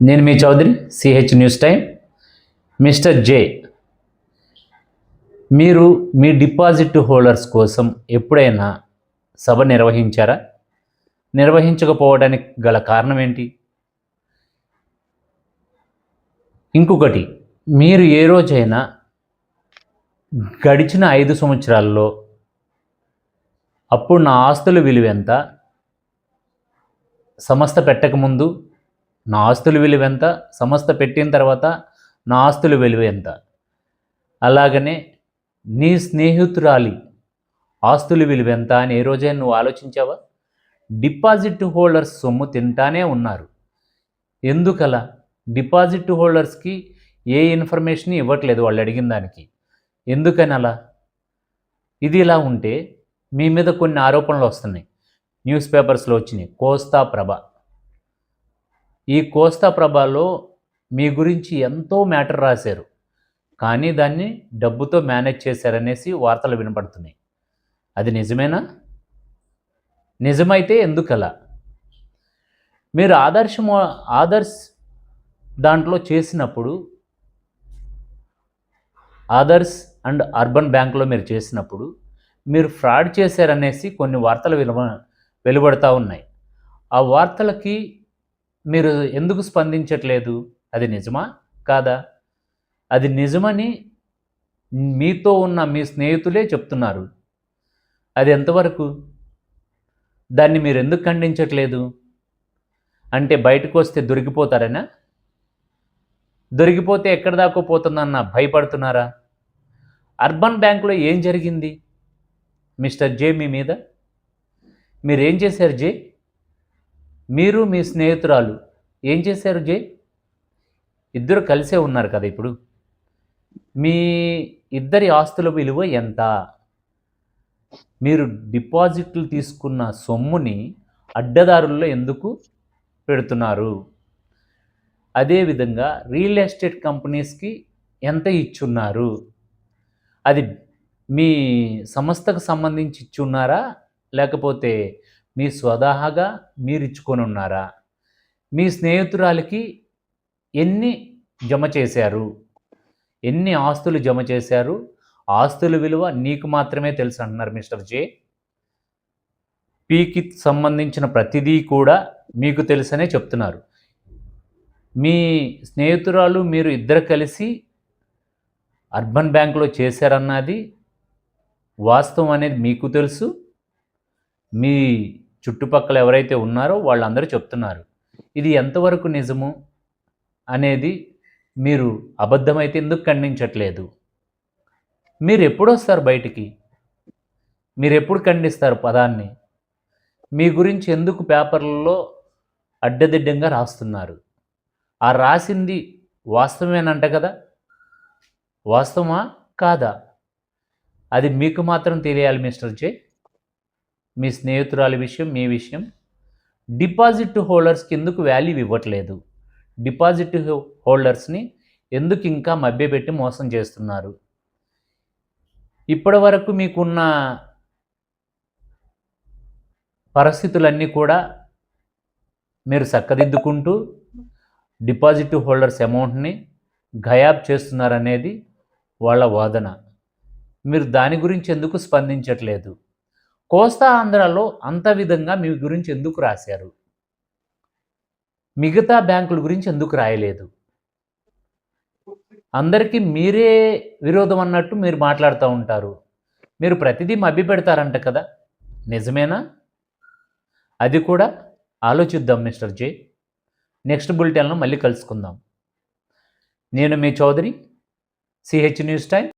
నేను మీ Chowdary CH news time. Mister J, మీరు మీ డిపాజిట్ హోల్డర్స్ కోసం ఎప్పుడైనా సభ నిర్వహించారా? నిర్వహించకపోవడానికి గల కారణం ఏంటి? ఇంకొకటి, మీరు ఏ రోజైనా గడిచిన 5 సంవత్సరాల్లో అప్పుడు నా ఆస్తుల విలువ ఎంత, సంస్థ పెట్టకముందు నా ఆస్తుల విలువ ఎంత, సంస్థ పెట్టిన తర్వాత నా ఆస్తుల విలువ ఎంత, అలాగనే నీ స్నేహితురాలి ఆస్తుల విలువ ఎంత అని ఏ రోజైనా నువ్వు ఆలోచించావా? డిపాజిట్ హోల్డర్స్ సొమ్ము తింటానే ఉన్నారు. ఎందుకలా? డిపాజిట్ హోల్డర్స్కి ఏ ఇన్ఫర్మేషన్ ఇవ్వట్లేదు వాళ్ళు అడిగిన దానికి. ఎందుకని అలా? ఇది ఇలా ఉంటే మీ మీద కొన్ని ఆరోపణలు వస్తున్నాయి. న్యూస్ పేపర్స్లో వచ్చినాయి. కోస్తా ప్రభ. ఈ కోస్తా ప్రభలో మీ గురించి ఎంతో మ్యాటర్ రాశారు, కానీ దాన్ని డబ్బుతో మేనేజ్ చేశారనేసి వార్తలు వినపడుతున్నాయి. అది నిజమేనా? నిజమైతే ఎందుకలా? మీరు ఆదర్శ్ దాంట్లో చేసినప్పుడు, ఆదర్శ్ అండ్ అర్బన్ బ్యాంక్లో మీరు చేసినప్పుడు మీరు ఫ్రాడ్ చేశారనేసి కొన్ని వార్తలు వెలువడతా ఉన్నాయి. ఆ వార్తలకి మీరు ఎందుకు స్పందించట్లేదు? అది నిజమా కాదా? అది నిజమని మీతో ఉన్న మీ స్నేహితులే చెప్తున్నారు. అది ఎంతవరకు? దాన్ని మీరు ఎందుకు ఖండించట్లేదు? అంటే బయటకు వస్తే దొరికిపోతారనా? దొరికిపోతే ఎక్కడ దాకా పోతుందన్న భయపడుతున్నారా? అర్బన్ బ్యాంకులో ఏం జరిగింది మిస్టర్ జే మీ మీద? మీరేం చేశారు జే? మీరు మీ స్నేహితురాలు ఏం చేశారు జే? ఇద్దరు కలిసే ఉన్నారు కదా ఇప్పుడు. మీ ఇద్దరి ఆస్తుల విలువ ఎంత? మీరు డిపాజిట్లు తీసుకున్న సొమ్ముని అడ్డదారుల్లో ఎందుకు పెడుతున్నారు? అదేవిధంగా రియల్ ఎస్టేట్ కంపెనీస్కి ఎంత ఇచ్చున్నారు? అది మీ సంస్థకు సంబంధించి ఇచ్చున్నారా, లేకపోతే మీ స్వతహాగా మీరు ఇచ్చుకొని ఉన్నారా? మీ స్నేహితురాలికి ఎన్ని జమ చేశారు? ఎన్ని ఆస్తులు జమ చేశారు? ఆస్తుల విలువ నీకు మాత్రమే తెలుసు అంటున్నారు మిస్టర్ జే. పీకి సంబంధించిన ప్రతిదీ కూడా మీకు తెలుసనే చెప్తున్నారు. మీ స్నేహితురాలు మీరు ఇద్దరు కలిసి అర్బన్ బ్యాంకులో చేశారన్నది వాస్తవం అనేది మీకు తెలుసు. మీ చుట్టుపక్కల ఎవరైతే ఉన్నారో వాళ్ళందరూ చెప్తున్నారు. ఇది ఎంతవరకు నిజము అనేది మీరు అబద్ధమైతే ఎందుకు ఖండించట్లేదు? మీరు ఎప్పుడు వస్తారు బయటికి? మీరు ఎప్పుడు ఖండిస్తారు పదాన్ని? మీ గురించి ఎందుకు పేపర్లలో అడ్డదిడ్డంగా రాస్తున్నారు? ఆ రాసింది వాస్తవమేనంట కదా? వాస్తవమా కాదా? అది మీకు మాత్రం తెలియాలి మిస్టర్ జే. మీ స్నేహితురాలి విషయం, మీ విషయం. డిపాజిట్ హోల్డర్స్కి ఎందుకు వాల్యూ ఇవ్వట్లేదు? డిపాజిట్ హోల్డర్స్ని ఎందుకు ఇంకా మభ్యపెట్టి మోసం చేస్తున్నారు? ఇప్పటి వరకు మీకున్న పరిస్థితులన్నీ కూడా మీరు చక్కదిద్దుకుంటూ డిపాజిట్ హోల్డర్స్ అమౌంట్ని గయాబ్ చేస్తున్నారనేది వాళ్ళ వాదన. మీరు దాని గురించి ఎందుకు స్పందించట్లేదు? కోస్తా ఆంధ్రాలో అంత విధంగా మీ గురించి ఎందుకు రాశారు? మిగతా బ్యాంకుల గురించి ఎందుకు రాయలేదు? అందరికీ మీరే విరోధం అన్నట్టు మీరు మాట్లాడుతూ ఉంటారు. మీరు ప్రతిదీ మభ్యపెడతారంట కదా, నిజమేనా? అది కూడా ఆలోచిద్దాం మిస్టర్ జే. నెక్స్ట్ బులెటిన్లో మళ్ళీ కలుసుకుందాం. నేను మీ చౌదరి, సిహెచ్ న్యూస్ టైం.